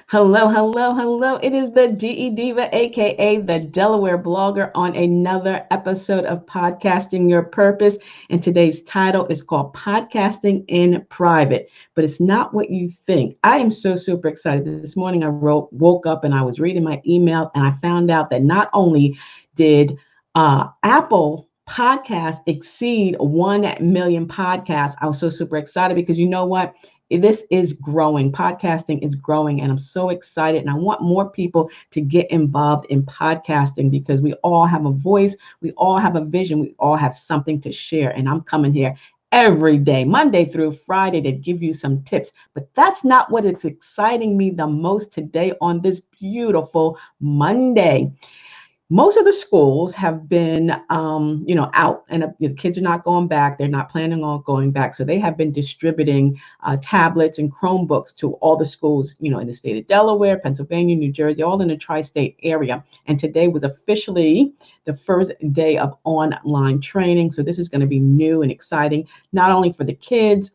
Hello, hello, hello. It is the DE Diva, aka the Delaware blogger, on another episode of Podcasting Your Purpose. And today's title is called Podcasting in Private, but it's not what you think. I am so super excited. This morning woke up and I was reading my emails and I found out that not only did Apple Podcast exceed 1 million podcasts. I was so super excited because you know what? This is growing. Podcasting is growing, and I'm so excited. And I want more people to get involved in podcasting because we all have a voice, we all have a vision, we all have something to share. And I'm coming here every day, Monday through Friday, to give you some tips. But that's not what is exciting me the most today on this beautiful Monday. Most of the schools have been, out, and the kids are not going back. They're not planning on going back. So they have been distributing tablets and Chromebooks to all the schools, in the state of Delaware, Pennsylvania, New Jersey, all in the tri-state area. And today was officially the first day of online training. So this is going to be new and exciting, not only for the kids,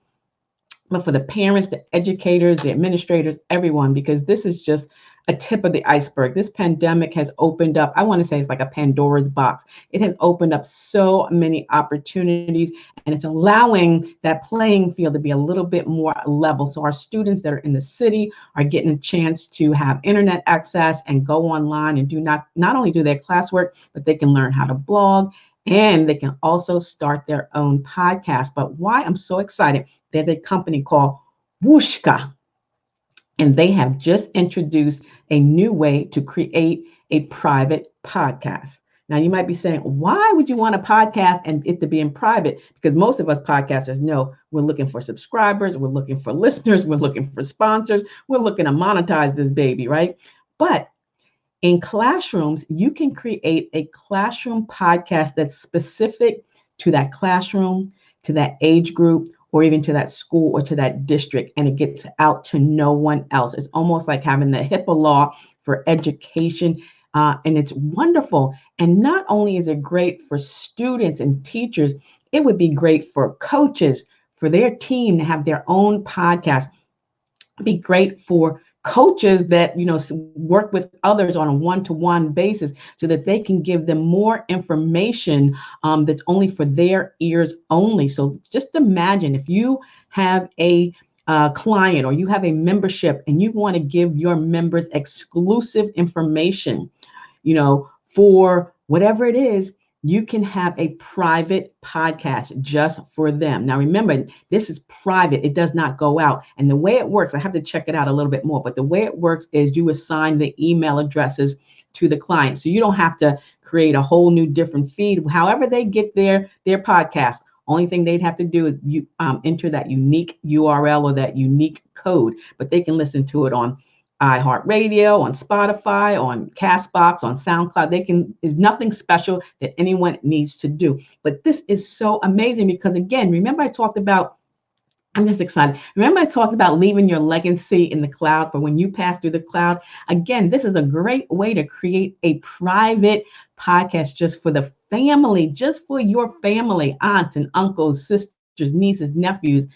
but for the parents, the educators, the administrators, everyone, because this is just a tip of the iceberg. This pandemic has opened up, I want to say it's like a Pandora's box. It has opened up so many opportunities, and it's allowing that playing field to be a little bit more level. So our students that are in the city are getting a chance to have internet access and go online and do not only do their classwork, but they can learn how to blog, and they can also start their own podcast. But why I'm so excited, there's a company called Whooshka, and they have just introduced a new way to create a private podcast. Now, you might be saying, why would you want a podcast and it to be in private? Because most of us podcasters know we're looking for subscribers, we're looking for listeners, we're looking for sponsors, we're looking to monetize this baby, right? But in classrooms, you can create a classroom podcast that's specific to that classroom, to that age group, or even to that school or to that district, and it gets out to no one else. It's almost like having the HIPAA law for education, and it's wonderful. And not only is it great for students and teachers, it would be great for coaches, for their team to have their own podcast. It'd be great for coaches that work with others on a one-to-one basis so that they can give them more information that's only for their ears only. So just imagine if you have a client or you have a membership and you want to give your members exclusive information, for whatever it is, you can have a private podcast just for them. Now, remember, this is private. It does not go out. And the way it works, I have to check it out a little bit more, but the way it works is you assign the email addresses to the client. So you don't have to create a whole new different feed. However they get their podcast, only thing they'd have to do is you enter that unique URL or that unique code, but they can listen to it on iHeartRadio, on Spotify, on Castbox, on SoundCloud. There's nothing special that anyone needs to do. But this is so amazing because, again, remember I'm just excited. Remember I talked about leaving your legacy in the cloud for when you pass through the cloud? Again, this is a great way to create a private podcast just for the family, just for your family, aunts and uncles, sisters, nieces, nephews.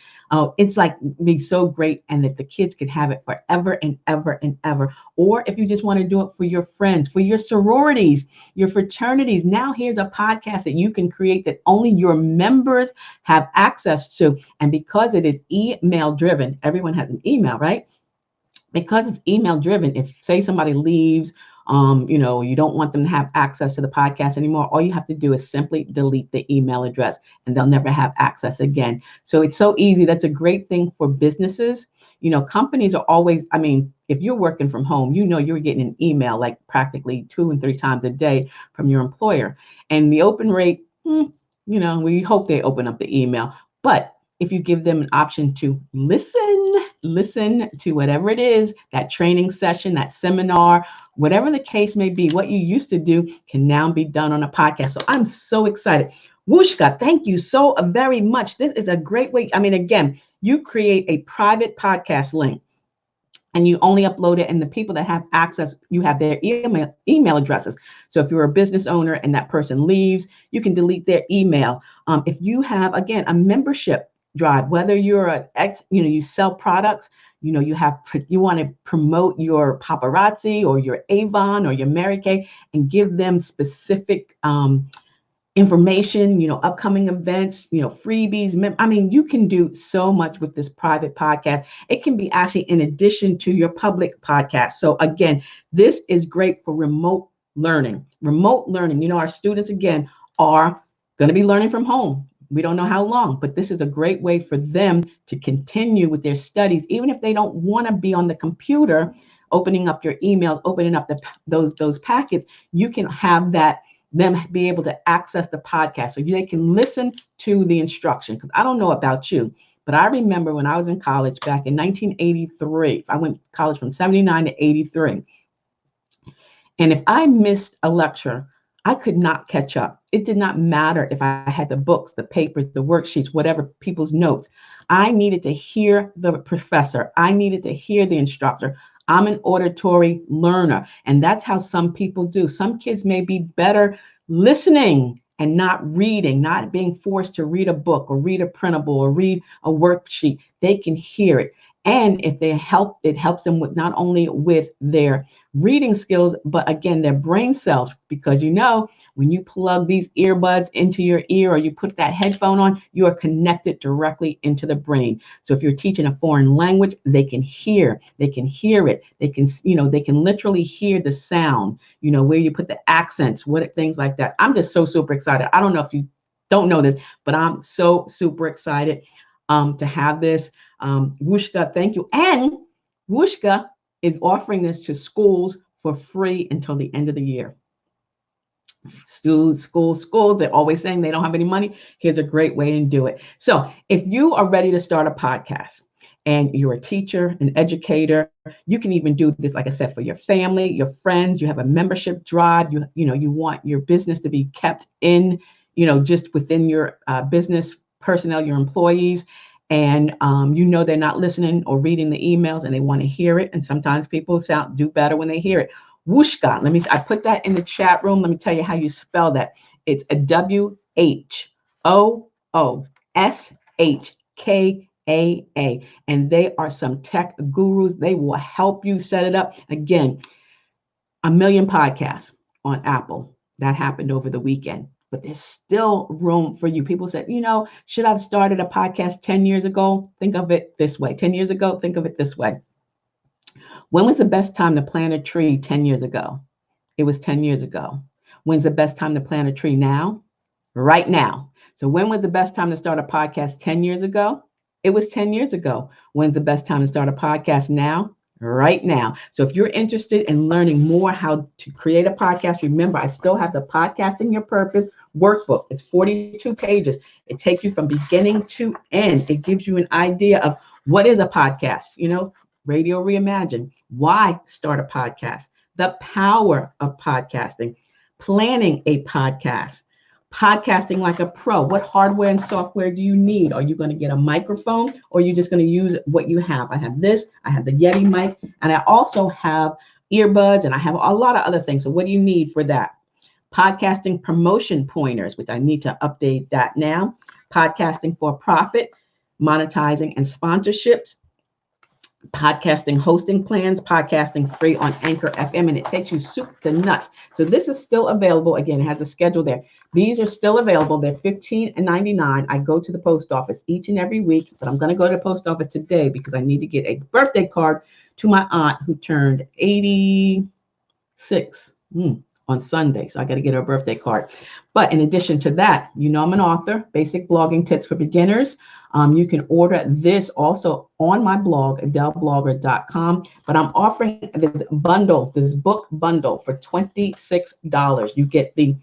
It's like be so great, and that the kids could have it forever and ever and ever. Or if you just want to do it for your friends, for your sororities, your fraternities, now here's a podcast that you can create that only your members have access to. And because it is email driven, everyone has an email, right? Because it's email driven, if say somebody leaves, you don't want them to have access to the podcast anymore, all you have to do is simply delete the email address and they'll never have access again. So it's so easy. That's a great thing for businesses. Companies are always, if you're working from home, you're getting an email like practically 2 and 3 times a day from your employer. And the open rate, we hope they open up the email. But if you give them an option to listen to whatever it is, that training session, that seminar, whatever the case may be, what you used to do can now be done on a podcast. So I'm so excited. Whooshka, thank you so very much. This is a great way. Again, you create a private podcast link and you only upload it, and the people that have access, you have their email addresses. So if you're a business owner and that person leaves, you can delete their email. If you have, again, a membership, drive, whether you're you sell products, you want to promote your paparazzi or your Avon or your Mary Kay and give them specific information, upcoming events, freebies. I mean, you can do so much with this private podcast. It can be actually in addition to your public podcast. So again, this is great for remote learning. Our students, again, are going to be learning from home. We don't know how long, but this is a great way for them to continue with their studies, even if they don't want to be on the computer, opening up your emails, opening up those packets. You can have them be able to access the podcast so they can listen to the instruction. Because I don't know about you, but I remember when I was in college back in 1983, I went to college from 79 to 83. And if I missed a lecture, I could not catch up. It did not matter if I had the books, the papers, the worksheets, whatever, people's notes. I needed to hear the professor. I needed to hear the instructor. I'm an auditory learner, and that's how some people do. Some kids may be better listening and not reading, not being forced to read a book or read a printable or read a worksheet. They can hear it. And if it helps them with not only with their reading skills, but again, their brain cells, because when you plug these earbuds into your ear or you put that headphone on, you are connected directly into the brain. So if you're teaching a foreign language, they can hear it. They can literally hear the sound, where you put the accents, things like that. I'm just so super excited. I don't know if you don't know this, but I'm so super excited to have this. Whooshkaa, thank you. And Whooshkaa is offering this to schools for free until the end of the year. Schools, they're always saying they don't have any money. Here's a great way to do it. So if you are ready to start a podcast and you're a teacher, an educator, you can even do this, like I said, for your family, your friends. You have a membership drive. You want your business to be kept in, just within your business personnel, your employees. And they're not listening or reading the emails and they want to hear it. And sometimes people do better when they hear it. Whooshkaa. I put that in the chat room. Let me tell you how you spell that. It's a WHOOSHKAA. And they are some tech gurus. They will help you set it up. Again, 1 million podcasts on Apple. That happened over the weekend. But there's still room for you. People said, should I have started a podcast 10 years ago? Think of it this way. 10 years ago, think of it this way. When was the best time to plant a tree 10 years ago? It was 10 years ago. When's the best time to plant a tree now? Right now. So when was the best time to start a podcast 10 years ago? It was 10 years ago. When's the best time to start a podcast now? Right now. So if you're interested in learning more how to create a podcast, remember, I still have the Podcasting Your Purpose workbook. It's 42 pages. It takes you from beginning to end. It gives you an idea of what is a podcast, Radio Reimagined, why start a podcast, the power of podcasting, planning a podcast, podcasting like a pro. What hardware and software do you need? Are you going to get a microphone or are you just going to use what you have? I have this, I have the Yeti mic, and I also have earbuds and I have a lot of other things. So what do you need for that? Podcasting promotion pointers, which I need to update that now. Podcasting for profit, monetizing and sponsorships, podcasting hosting plans, podcasting free on Anchor FM, and it takes you soup to nuts. So this is still available. Again, it has a schedule there. These are still available. They're $15.99. I go to the post office each and every week, but I'm going to go to the post office today because I need to get a birthday card to my aunt who turned 86 on Sunday. So I got to get her a birthday card. But in addition to that, I'm an author, Basic Blogging Tips for Beginners. You can order this also on my blog, AdeleBlogger.com. But I'm offering this book bundle for $26. You get the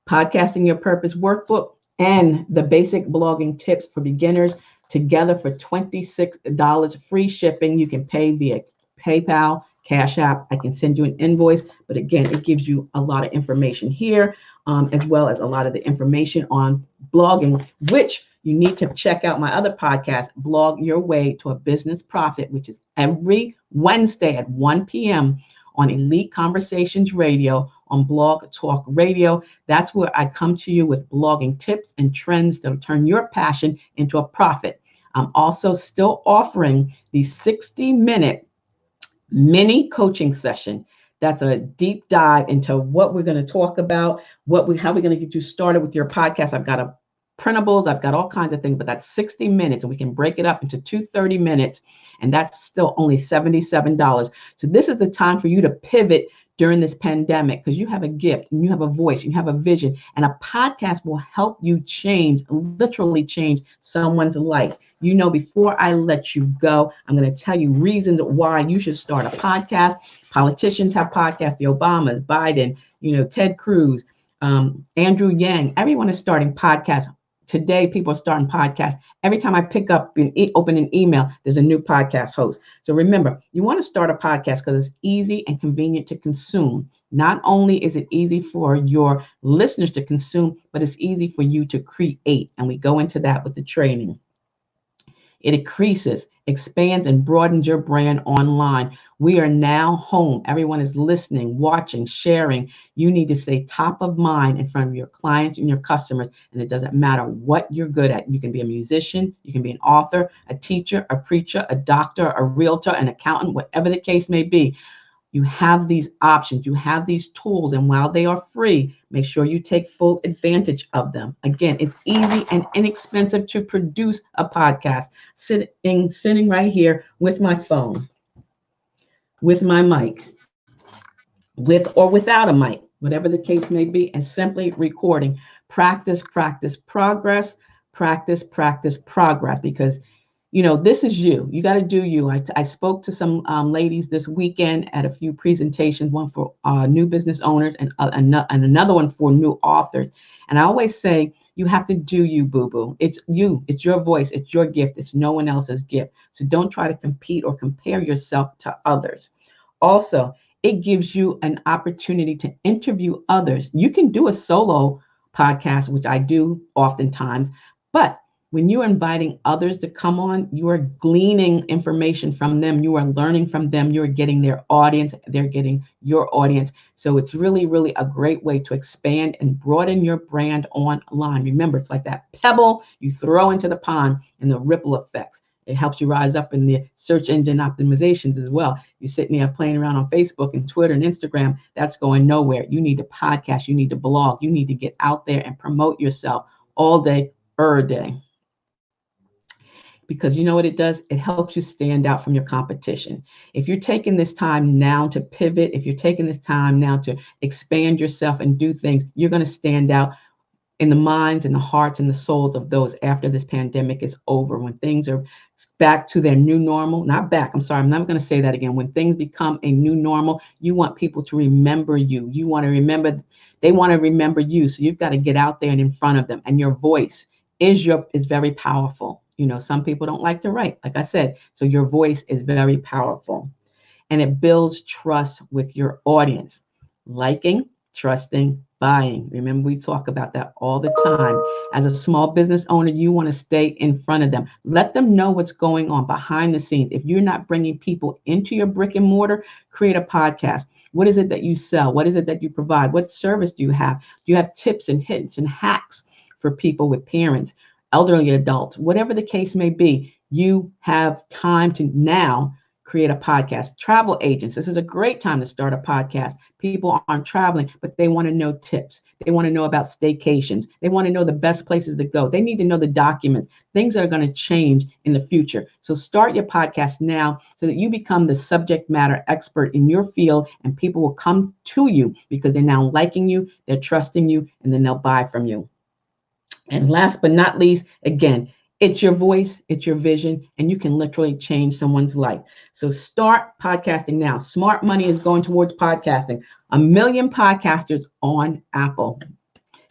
Podcasting Your Purpose workbook and the Basic Blogging Tips for Beginners together for $26, free shipping. You can pay via PayPal, Cash App. I can send you an invoice. But again, it gives you a lot of information here, as well as a lot of the information on blogging, which you need to check out my other podcast, Blog Your Way to a Business Profit, which is every Wednesday at 1 p.m. on Elite Conversations Radio on Blog Talk Radio. That's where I come to you with blogging tips and trends that will turn your passion into a profit. I'm also still offering the 60-minute mini coaching session. That's a deep dive into what we're going to talk about, how we're going to get you started with your podcast. I've got printables, I've got all kinds of things, but that's 60 minutes, and we can break it up into 2 30 minutes, and that's still only $77. So this is the time for you to pivot during this pandemic, because you have a gift and you have a voice, you have a vision, and a podcast will help you literally change someone's life. Before I let you go, I'm going to tell you reasons why you should start a podcast. Politicians have podcasts, the Obamas, Biden, Ted Cruz, Andrew Yang, everyone is starting podcasts. Today, people are starting podcasts. Every time I pick up and open an email, there's a new podcast host. So remember, you want to start a podcast because it's easy and convenient to consume. Not only is it easy for your listeners to consume, but it's easy for you to create. And we go into that with the training. It increases, expands, and broadens your brand online. We are now home. Everyone is listening, watching, sharing. You need to stay top of mind in front of your clients and your customers. And it doesn't matter what you're good at. You can be a musician, you can be an author, a teacher, a preacher, a doctor, a realtor, an accountant, whatever the case may be. You have these options, you have these tools, and while they are free, make sure you take full advantage of them. Again, it's easy and inexpensive to produce a podcast. Sitting right here with my phone, with my mic, with or without a mic, whatever the case may be, and simply recording. Practice, practice, progress, practice, practice, progress, because this is you. You got to do you. I spoke to some ladies this weekend at a few presentations, one for new business owners and another one for new authors. And I always say, you have to do you, boo-boo. It's you. It's your voice. It's your gift. It's no one else's gift. So don't try to compete or compare yourself to others. Also, it gives you an opportunity to interview others. You can do a solo podcast, which I do oftentimes, but when you're inviting others to come on, you are gleaning information from them. You are learning from them. You're getting their audience. They're getting your audience. So it's really, really a great way to expand and broaden your brand online. Remember, it's like that pebble you throw into the pond and the ripple effects. It helps you rise up in the search engine optimizations as well. You're sitting there playing around on Facebook and Twitter and Instagram. That's going nowhere. You need to podcast. You need to blog. You need to get out there and promote yourself all day, every day. Because you know what it does? It helps you stand out from your competition. If you're taking this time now to pivot, if you're taking this time now to expand yourself and do things, you're going to stand out in the minds and the hearts and the souls of those after this pandemic is over. When things are back to their new normal, not back, I'm sorry, I'm not going to say that again. When things become a new normal, you want people to remember you. They want to remember you. So you've got to get out there and in front of them. And your voice is very powerful. Some people don't like to write, like I said, so your voice is very powerful, and it builds trust with your audience. Liking, trusting, buying. Remember, we talk about that all the time. As a small business owner, you want to stay in front of them. Let them know what's going on behind the scenes. If you're not bringing people into your brick and mortar, create a podcast. What is it that you sell? What is it that you provide? What service do you have? Do you have tips and hints and hacks for people with parents, elderly adults, whatever the case may be? You have time to now create a podcast. Travel agents, this is a great time to start a podcast. People aren't traveling, but they want to know tips. They want to know about staycations. They want to know the best places to go. They need to know the documents, things that are going to change in the future. So start your podcast now so that you become the subject matter expert in your field, and people will come to you because they're now liking you, they're trusting you, and then they'll buy from you. And last but not least, again, it's your voice, it's your vision, and you can literally change someone's life. So start podcasting now. Smart money is going towards podcasting. 1 million podcasters on Apple.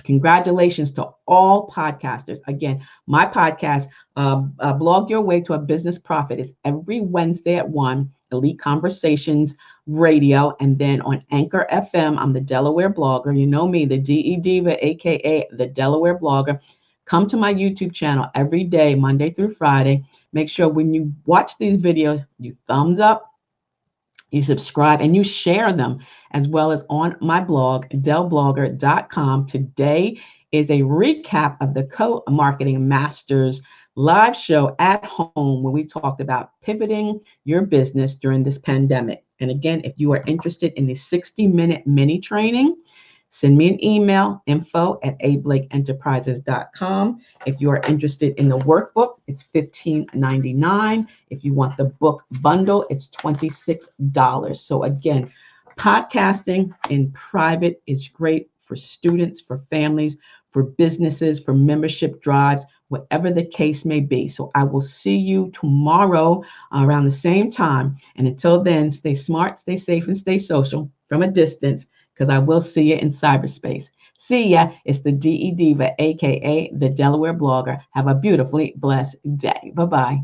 Congratulations to all podcasters. Again, my podcast, Blog Your Way to a Business Profit, is every Wednesday at 1, Elite Conversations Radio, and then on Anchor FM, I'm the Delaware Blogger. You know me, the DE Diva, aka the Delaware Blogger. Come to my YouTube channel every day, Monday through Friday. Make sure when you watch these videos, you thumbs up, You subscribe and you share them, as well as on my blog, delblogger.com. Today is a recap of the Co-Marketing Masters live show at home where we talked about pivoting your business during this pandemic. And again, if you are interested in the 60-minute mini training, send me an email, info@ablakeenterprises.com. If you are interested in the workbook, it's $15.99. If you want the book bundle, it's $26. So again, podcasting in private is great for students, for families, for businesses, for membership drives, whatever the case may be. So I will see you tomorrow around the same time. And until then, stay smart, stay safe, and stay social from a distance, because I will see you in cyberspace. See ya. It's the DE Diva, aka the Delaware Blogger. Have a beautifully blessed day. Bye-bye.